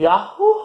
Yahoo!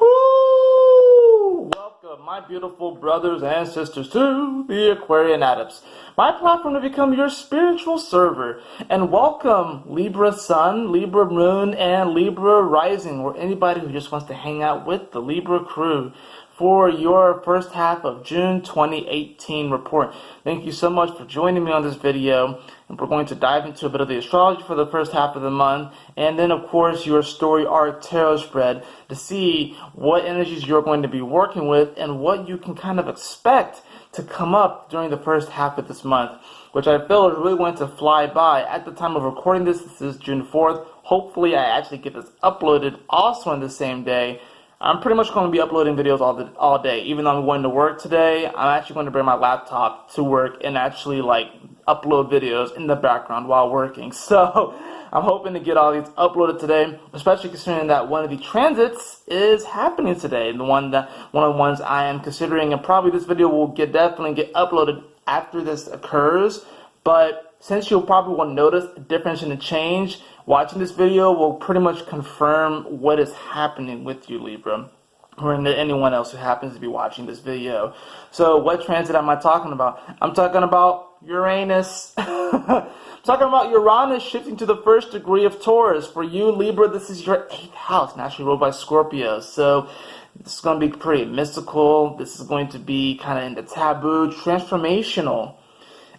Welcome, my beautiful brothers and sisters, to the Aquarian Adepts, my platform to become your spiritual server. And welcome, Libra Sun, Libra Moon, and Libra Rising, or anybody who just wants to hang out with the Libra crew for your first half of June 2018 report. Thank you so much for joining me on this video. And we're going to dive into a bit of the astrology for the first half of the month, and then of course your story arc tarot spread to see what energies you're going to be working with and what you can kind of expect to come up during the first half of this month, which I feel is really going to fly by. At the time of recording this is June 4th. Hopefully I actually get this uploaded also on the same day. I'm pretty much going to be uploading videos all day. Even though I'm going to work today, I'm actually going to bring my laptop to work and actually upload videos in the background while working. So I'm hoping to get all these uploaded today, especially considering that one of the transits is happening today. One of the ones I am considering, and probably this video will definitely get uploaded after this occurs. But since you'll probably will notice a difference in the change, watching this video will pretty much confirm what is happening with you, Libra, or anyone else who happens to be watching this video. So what transit am I talking about? I'm talking about Uranus. I'm talking about Uranus shifting to the first degree of Taurus. For you, Libra, this is your 8th house, naturally ruled by Scorpio. So this is going to be pretty mystical. This is going to be kind of in the taboo, transformational.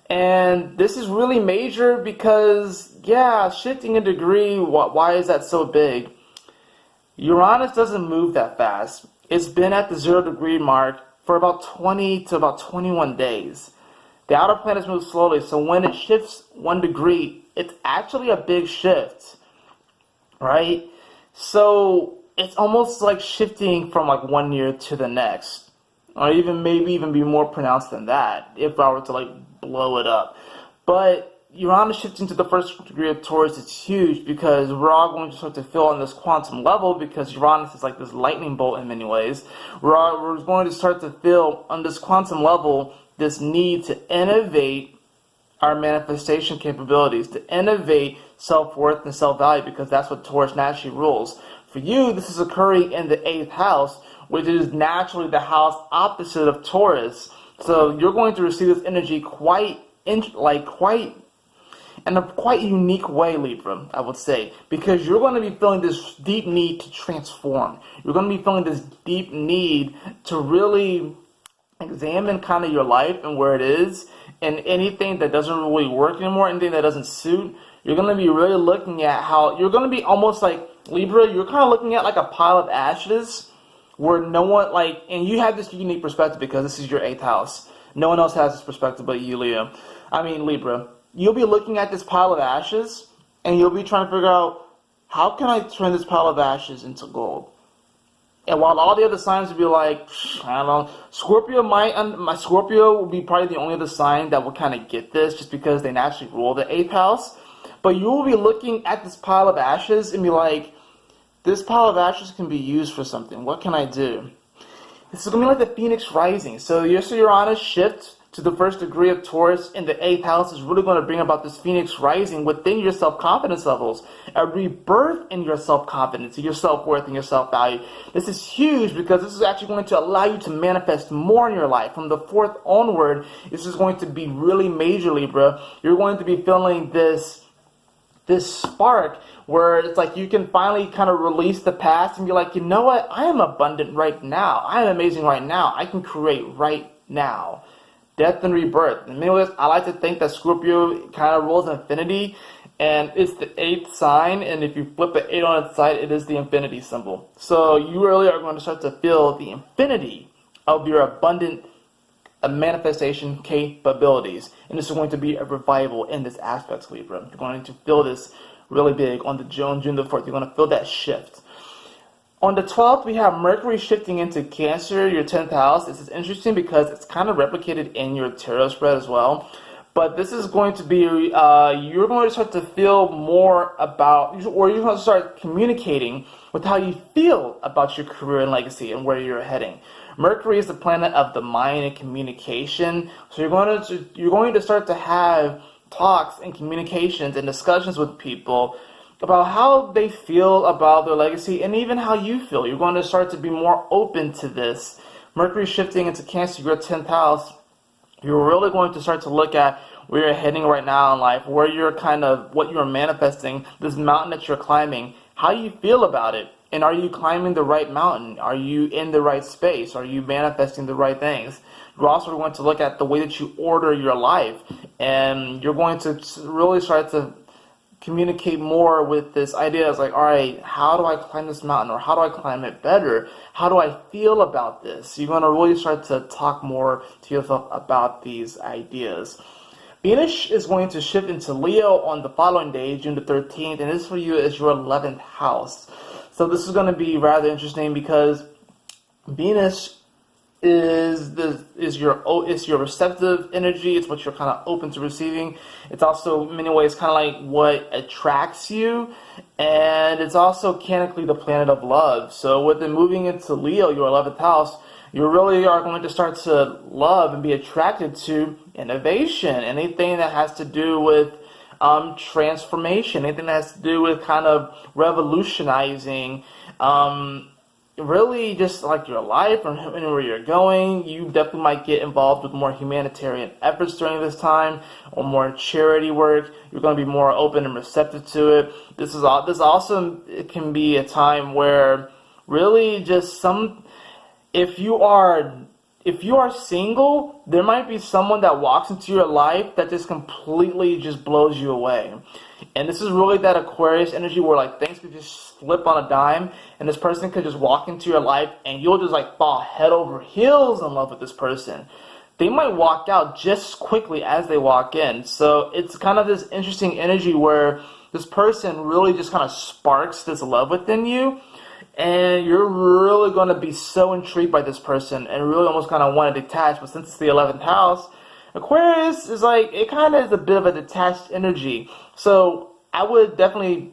And this is really major because, yeah, shifting a degree, why is that so big? Uranus doesn't move that fast. It's been at the 0 degree mark for about 20 to about 21 days. The outer planets move slowly, so when it shifts 1 degree, it's actually a big shift, right? So it's almost like shifting from 1 year to the next, or maybe even be more pronounced than that if I were to blow it up. But Uranus shifting to the first degree of Taurus is huge because we're all going to start to feel on this quantum level, because Uranus is like this lightning bolt in many ways. We're going to start to feel on this quantum level this need to innovate our manifestation capabilities, to innovate self-worth and self-value, because that's what Taurus naturally rules. For you, this is occurring in the 8th house, which is naturally the house opposite of Taurus. So you're going to receive this energy in a quite unique way, Libra, I would say, because you're going to be feeling this deep need to transform. You're going to be feeling this deep need to really examine kind of your life and where it is, and anything that doesn't really work anymore, anything that doesn't suit. You're going to be really looking at how you're going to be almost like Libra. You're kind of looking at like a pile of ashes, where no one, and you have this unique perspective because this is your 8th house. No one else has this perspective but you, Libra. You'll be looking at this pile of ashes, and you'll be trying to figure out, how can I turn this pile of ashes into gold? And while all the other signs would be like, I don't know, Scorpio will be probably the only other sign that will kind of get this, just because they naturally rule the 8th house. But you will be looking at this pile of ashes and be like, this pile of ashes can be used for something. What can I do? This is going to be like the Phoenix rising. So your Uranus shift to the first degree of Taurus in the 8th house is really going to bring about this Phoenix rising within your self-confidence levels. A rebirth in your self-confidence, your self-worth, and your self-value. This is huge because this is actually going to allow you to manifest more in your life. From the 4th onward, this is going to be really major, Libra. You're going to be feeling this spark where it's like you can finally kind of release the past and be like, you know what, I am abundant right now. I am amazing right now. I can create right now. Death and rebirth. In many ways, I like to think that Scorpio kind of rules infinity, and it's the 8th sign, and if you flip the 8 on its side, it is the infinity symbol. So you really are going to start to feel the infinity of your abundant manifestation capabilities, and this is going to be a revival in this aspect, Libra. You're going to feel this really big on June the 4th. You're going to feel that shift. On the 12th, we have Mercury shifting into Cancer, your 10th house. This is interesting because it's kind of replicated in your tarot spread as well. But this is going to be, you're going to start to feel more about, or you're going to start communicating with how you feel about your career and legacy and where you're heading. Mercury is the planet of the mind and communication. So you're going to start to have talks and communications and discussions with people about how they feel about their legacy and even how you feel. You're going to start to be more open to this. Mercury shifting into Cancer, your 10th house, you're really going to start to look at where you're heading right now in life, where you're kind of, what you're manifesting, this mountain that you're climbing, how you feel about it. And are you climbing the right mountain? Are you in the right space? Are you manifesting the right things? You're also going to look at the way that you order your life. And you're going to really start to communicate more with this idea. It's like, all right, how do I climb this mountain? Or how do I climb it better? How do I feel about this? You're going to really start to talk more to yourself about these ideas. Venus is going to shift into Leo on the following day, June the 13th, and this for you is your 11th house. So this is going to be rather interesting because Venus is your receptive energy. It's what you're kind of open to receiving. It's also in many ways kind of like what attracts you, and it's also canonically the planet of love. So with it moving into Leo, your 11th house, you really are going to start to love and be attracted to innovation, anything that has to do with transformation, anything that has to do with kind of revolutionizing, really just like your life and where you're going. You definitely might get involved with more humanitarian efforts during this time, or more charity work. You're going to be more open and receptive to it. This also, it can be a time where really just if you are single, there might be someone that walks into your life that just completely just blows you away. And this is really that Aquarius energy where like things could just flip on a dime, and this person could just walk into your life and you'll just like fall head over heels in love with this person. They might walk out just quickly as they walk in. So it's kind of this interesting energy where this person really just kind of sparks this love within you. And you're really going to be so intrigued by this person and really almost kind of want to detach. But since it's the 11th house, Aquarius is like, it kind of is a bit of a detached energy. So I would definitely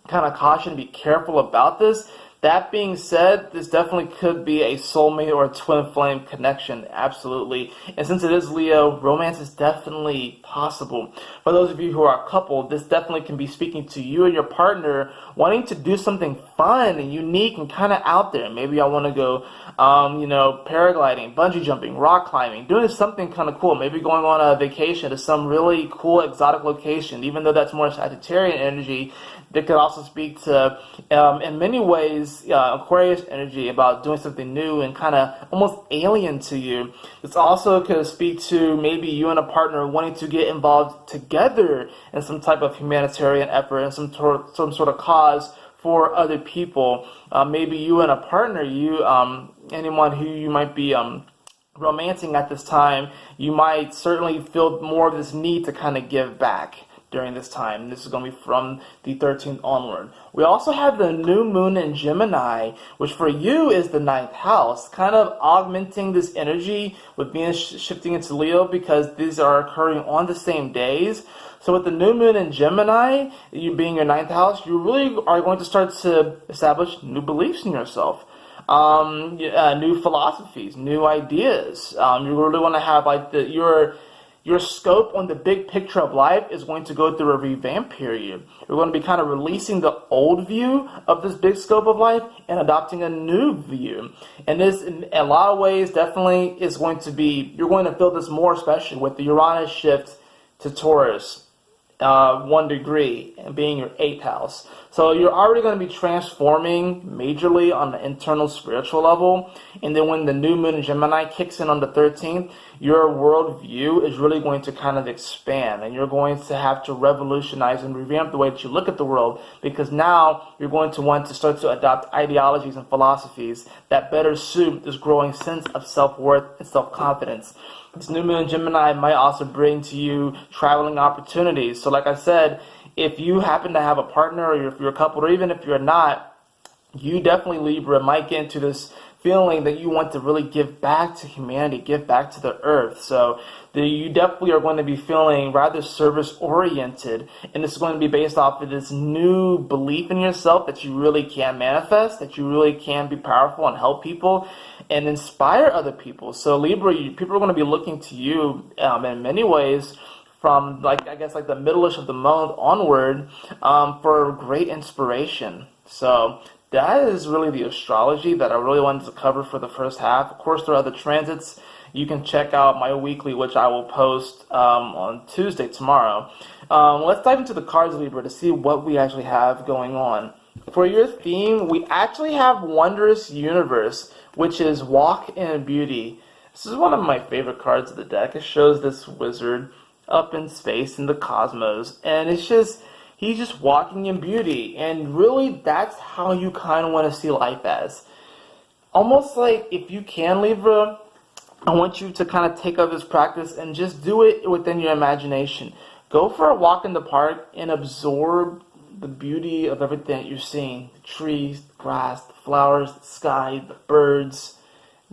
kind of caution, be careful about this. That being said, this definitely could be a soulmate or a twin flame connection, absolutely. And since it is Leo, romance is definitely possible. For those of you who are coupled, this definitely can be speaking to you and your partner wanting to do something fun and unique and kind of out there. Maybe I want to go, paragliding, bungee jumping, rock climbing, doing something kind of cool. Maybe going on a vacation to some really cool exotic location, even though that's more Sagittarian energy. That could also speak to, in many ways, Aquarius energy about doing something new and kind of almost alien to you. This also could speak to maybe you and a partner wanting to get involved together in some type of humanitarian effort and some sort of cause for other people. Maybe you and a partner, anyone who you might be romancing at this time, you might certainly feel more of this need to kind of give back during this time. This is going to be from the 13th onward. We also have the new moon in Gemini, which for you is the 9th house, kind of augmenting this energy with Venus shifting into Leo because these are occurring on the same days. So with the new moon in Gemini, you being your 9th house, you really are going to start to establish new beliefs in yourself. New philosophies, new ideas. You really want to have like your scope on the big picture of life is going to go through a revamp period. You're going to be kind of releasing the old view of this big scope of life and adopting a new view. And this, in a lot of ways, definitely is going to be, you're going to feel this more, especially with the Uranus shift to Taurus. 1 degree and being your 8th house. So you're already going to be transforming majorly on the internal spiritual level. And then when the new moon in Gemini kicks in on the 13th, your worldview is really going to kind of expand. And you're going to have to revolutionize and revamp the way that you look at the world. Because now you're going to want to start to adopt ideologies and philosophies that better suit this growing sense of self-worth and self-confidence. This new moon in Gemini might also bring to you traveling opportunities. So like I said, if you happen to have a partner or if you're a couple or even if you're not, you definitely, Libra, might get into this feeling that you want to really give back to humanity, give back to the earth. So you definitely are going to be feeling rather service-oriented, and this is going to be based off of this new belief in yourself that you really can manifest, that you really can be powerful and help people and inspire other people. So Libra, people are going to be looking to you in many ways from like, I guess, like the middle-ish of the month onward, for great inspiration. So that is really the astrology that I really wanted to cover for the first half. Of course, there are other transits. You can check out my weekly, which I will post on Tuesday, tomorrow. Let's dive into the cards, Libra, to see what we actually have going on. For your theme, we actually have Wondrous Universe, which is Walk in Beauty. This is one of my favorite cards of the deck. It shows this wizard up in space in the cosmos, and it's just, he's just walking in beauty, and really that's how you kind of want to see life as. Almost like, if you can, Libra, I want you to kind of take up this practice and just do it within your imagination. Go for a walk in the park and absorb the beauty of everything that you're seeing. The trees, the grass, the flowers, the sky, the birds,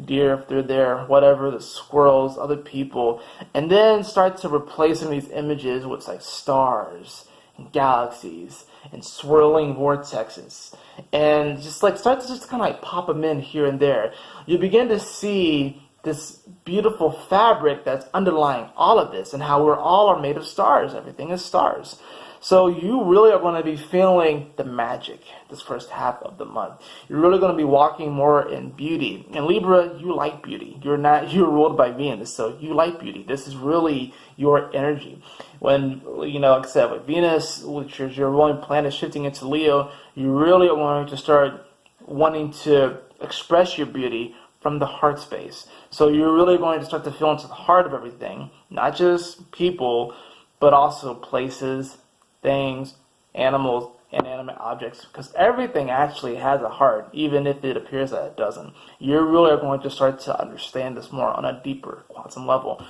deer if they're there, whatever, the squirrels, other people. And then start to replace some of these images with like stars and galaxies and swirling vortexes. And just like start to just kind of like pop them in here and there. You begin to see this beautiful fabric that's underlying all of this, and how we're all are made of stars. Everything is stars. So you really are going to be feeling the magic this first half of the month. You're really going to be walking more in beauty. And Libra, you like beauty. You're ruled by Venus, so you like beauty. This is really your energy. When, like I said, with Venus, which is your ruling planet, shifting into Leo, you really are going to start wanting to express your beauty from the heart space. So you're really going to start to feel into the heart of everything, not just people, but also places, things, animals, inanimate objects, because everything actually has a heart, even if it appears that it doesn't. You really are going to start to understand this more on a deeper quantum level.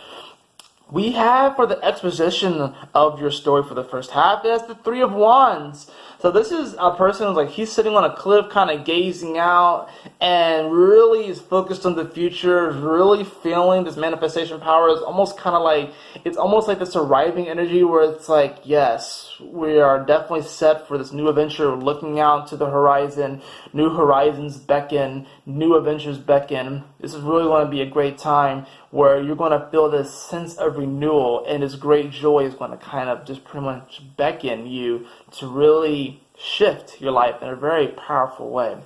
We have, for the exposition of your story for the first half, that's the Three of Wands. So this is a person who's like, he's sitting on a cliff kind of gazing out and really is focused on the future, really feeling this manifestation power. Is almost kind of like, it's almost like this arriving energy where it's like, yes, we are definitely set for this new adventure, looking out to the horizon, new horizons beckon, new adventures beckon. This is really going to be a great time where you're going to feel this sense of renewal, and this great joy is going to kind of just pretty much beckon you to really shift your life in a very powerful way.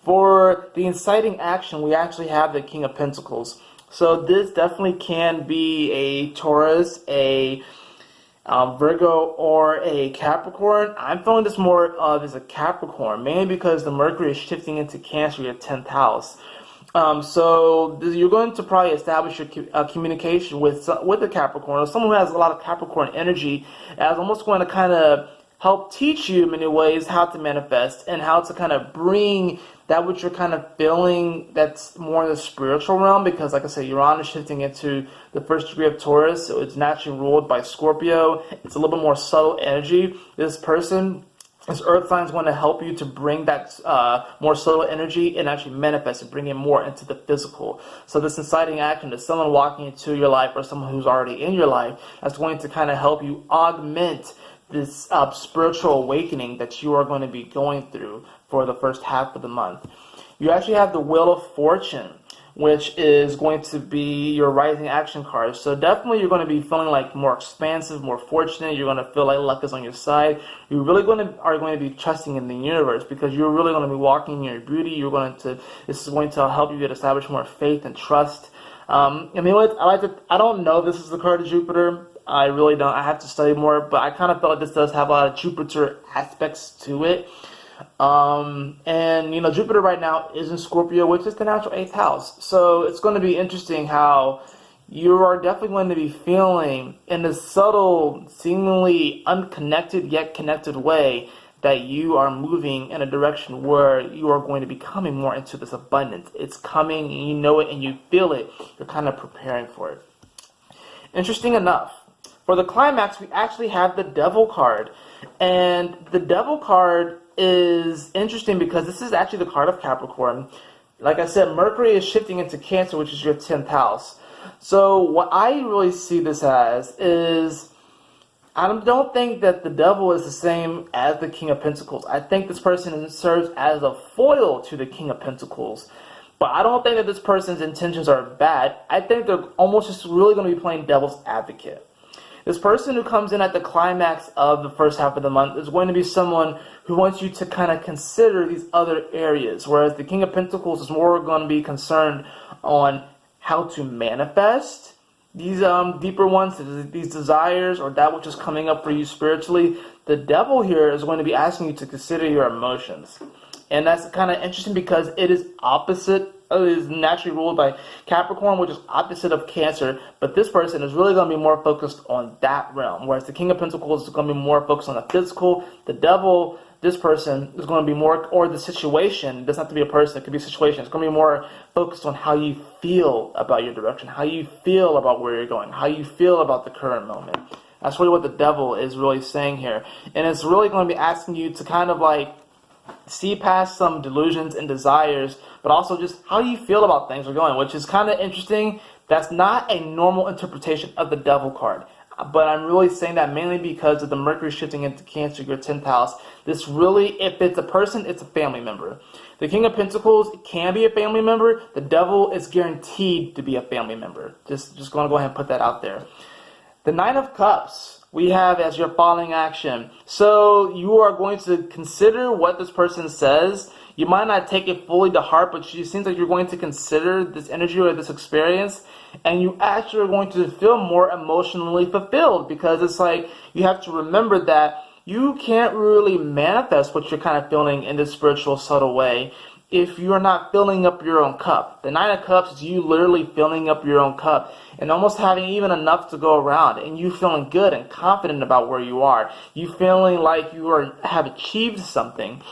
For the inciting action, we actually have the King of Pentacles. So this definitely can be a Taurus, a Virgo, or a Capricorn. I'm feeling this more of as a Capricorn, mainly because the Mercury is shifting into Cancer, your 10th house. So you're going to probably establish your communication with the Capricorn, or someone who has a lot of Capricorn energy, as almost going to kind of help teach you in many ways how to manifest and how to kind of bring that which you're kind of feeling that's more in the spiritual realm, because like I said, Uranus is shifting into the first degree of Taurus, so it's naturally ruled by Scorpio. It's a little bit more subtle energy. This earth sign is going to help you to bring that more subtle energy and actually manifest and bring it more into the physical. So this inciting action is someone walking into your life, or someone who's already in your life, that's going to kind of help you augment this spiritual awakening that you are going to be going through for the first half of the month. You actually have the Wheel of Fortune, which is going to be your rising action card. So definitely you're going to be feeling like more expansive, more fortunate. You're going to feel like luck is on your side. You're really are going to be trusting in the universe, because you're really going to be walking in your beauty. This is going to help you get established more faith and trust. I don't know, this is the card of Jupiter. I really don't. I have to study more, but I kind of feel like this does have a lot of Jupiter aspects to it. And Jupiter right now is in Scorpio, which is the natural 8th house. So it's going to be interesting how you are definitely going to be feeling in a subtle, seemingly unconnected yet connected way that you are moving in a direction where you are going to be coming more into this abundance. It's coming, and you know it, and you feel it. You're kind of preparing for it. Interesting enough, for the climax, we actually have the Devil card. And the Devil card is interesting because this is actually the card of Capricorn. Like I said, Mercury is shifting into Cancer, which is your 10th house. So what I really see this as is, I don't think that the Devil is the same as the King of Pentacles. I think this person serves as a foil to the King of Pentacles. But I don't think that this person's intentions are bad. I think they're almost just really going to be playing devil's advocate. This person who comes in at the climax of the first half of the month is going to be someone who wants you to kind of consider these other areas, whereas the King of Pentacles is more going to be concerned on how to manifest these deeper ones, these desires, or that which is coming up for you spiritually. The Devil here is going to be asking you to consider your emotions. And that's kind of interesting because it is opposite. It is naturally ruled by Capricorn, which is opposite of Cancer. But this person is really going to be more focused on that realm. Whereas the King of Pentacles is going to be more focused on the physical. The Devil, this person, is going to be more, or the situation, it doesn't have to be a person, it could be a situation. It's going to be more focused on how you feel about your direction, how you feel about where you're going, how you feel about the current moment. That's really what the Devil is really saying here. And it's really going to be asking you to kind of like see past some delusions and desires, but also just how you feel about things are going, which is kind of interesting. That's not a normal interpretation of the Devil card. But I'm really saying that mainly because of the Mercury shifting into Cancer, your 10th house. This really, if it's a person, it's a family member. The King of Pentacles can be a family member. The Devil is guaranteed to be a family member. Just going to go ahead and put that out there. The Nine of Cups we have as your following action. So you are going to consider what this person says. You might not take it fully to heart, but it seems like you're going to consider this energy or this experience, and you actually are going to feel more emotionally fulfilled, because it's like you have to remember that you can't really manifest what you're kind of feeling in this spiritual, subtle way if you're not filling up your own cup. The Nine of Cups is you literally filling up your own cup and almost having even enough to go around, and you feeling good and confident about where you are. You feeling like you have achieved something.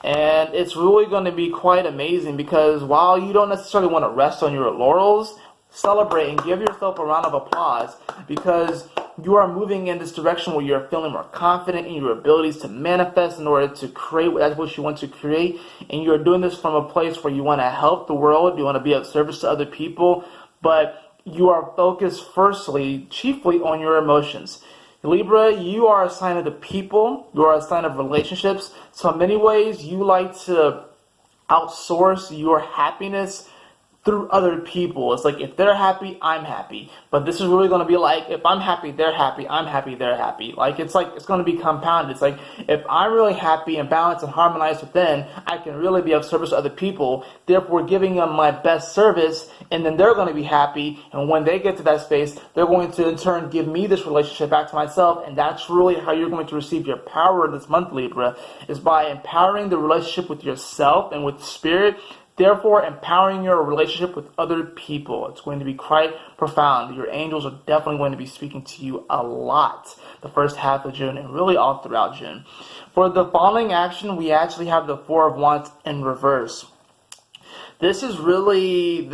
And it's really going to be quite amazing, because while you don't necessarily want to rest on your laurels, celebrate and give yourself a round of applause, because you are moving in this direction where you're feeling more confident in your abilities to manifest in order to create what you want to create. And you're doing this from a place where you want to help the world, you want to be of service to other people, but you are focused chiefly on your emotions. Libra, you are a sign of the people, you are a sign of relationships, so in many ways you like to outsource your happiness through other people. It's like, if they're happy, I'm happy. But this is really going to be like, if I'm happy, they're happy, I'm happy, they're happy. It's going to be compounded. It's like, if I'm really happy and balanced and harmonized within, I can really be of service to other people, therefore giving them my best service, and then they're going to be happy, and when they get to that space, they're going to in turn give me this relationship back to myself. And that's really how you're going to receive your power this month, Libra, is by empowering the relationship with yourself and with the spirit, therefore empowering your relationship with other people. It's going to be quite profound. Your angels are definitely going to be speaking to you a lot the first half of June and really all throughout June. For the following action, we actually have the Four of Wands in reverse. This is really,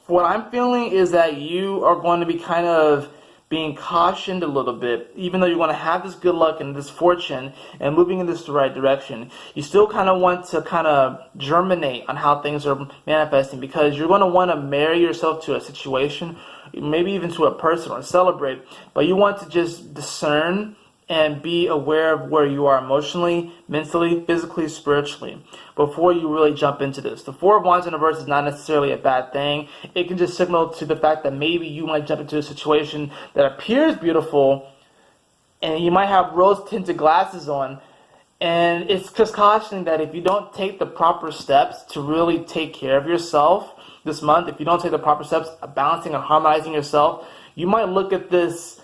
what I'm feeling is that you are going to be kind of being cautioned a little bit. Even though you're going to have this good luck and this fortune and moving in this right direction, you still kind of want to kind of germinate on how things are manifesting, because you're going to want to marry yourself to a situation, maybe even to a person, or celebrate, but you want to just discern and be aware of where you are emotionally, mentally, physically, spiritually, before you really jump into this. The Four of Wands in reverse is not necessarily a bad thing. It can just signal to the fact that maybe you might jump into a situation that appears beautiful, and you might have rose-tinted glasses on, and it's just cautioning that if you don't take the proper steps to really take care of yourself this month, if you don't take the proper steps of balancing and harmonizing yourself, you might look at this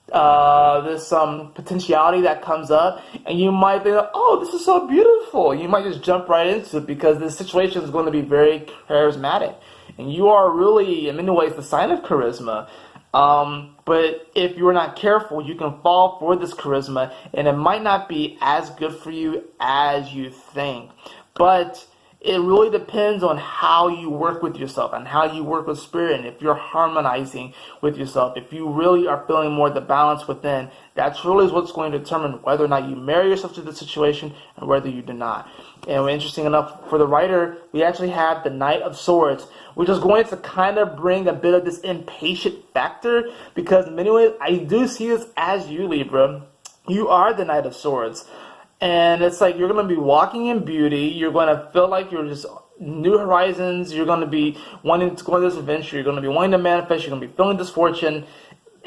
potentiality that comes up, and you might think, oh, this is so beautiful. You might just jump right into it, because this situation is going to be very charismatic, and you are really, in many ways, the sign of charisma. But if you're not careful, you can fall for this charisma, and it might not be as good for you as you think. But it really depends on how you work with yourself and how you work with spirit, and if you're harmonizing with yourself, if you really are feeling more the balance within. That's really what's going to determine whether or not you marry yourself to the situation and whether you do not. And interesting enough, for the writer, we actually have the Knight of Swords, which is going to kind of bring a bit of this impatient factor, because in many ways, I do see this as you, Libra. You are the Knight of Swords. And it's like you're going to be walking in beauty. You're going to feel like you're just new horizons. You're going to be wanting to go on this adventure. You're going to be wanting to manifest. You're going to be feeling this fortune.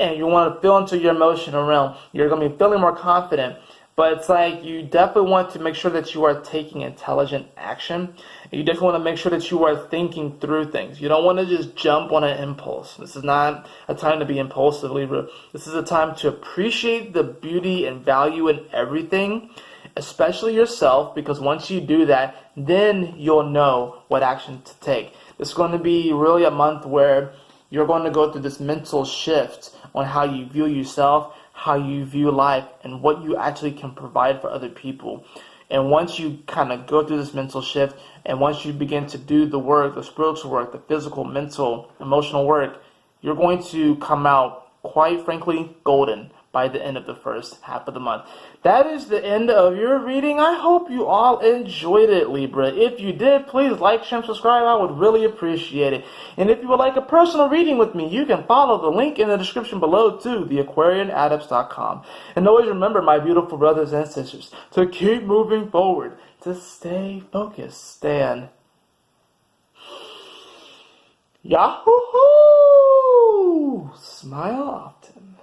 and you want to feel into your emotional realm. You're going to be feeling more confident. But it's like you definitely want to make sure that you are taking intelligent action. You definitely want to make sure that you are thinking through things. You don't want to just jump on an impulse. This is not a time to be impulsive, Libra. This is a time to appreciate the beauty and value in everything, especially yourself, because once you do that, then you'll know what action to take. This is going to be really a month where you're going to go through this mental shift on how you view yourself, how you view life, and what you actually can provide for other people. And once you kind of go through this mental shift, and once you begin to do the work, the spiritual work, the physical, mental, emotional work, you're going to come out, quite frankly, golden by the end of the first half of the month. That is the end of your reading. I hope you all enjoyed it, Libra. If you did, please like, share, and subscribe. I would really appreciate it. And if you would like a personal reading with me, you can follow the link in the description below to theaquarianadepts.com. And always remember, my beautiful brothers and sisters, to keep moving forward, to stay focused, and Yahoo! Smile often.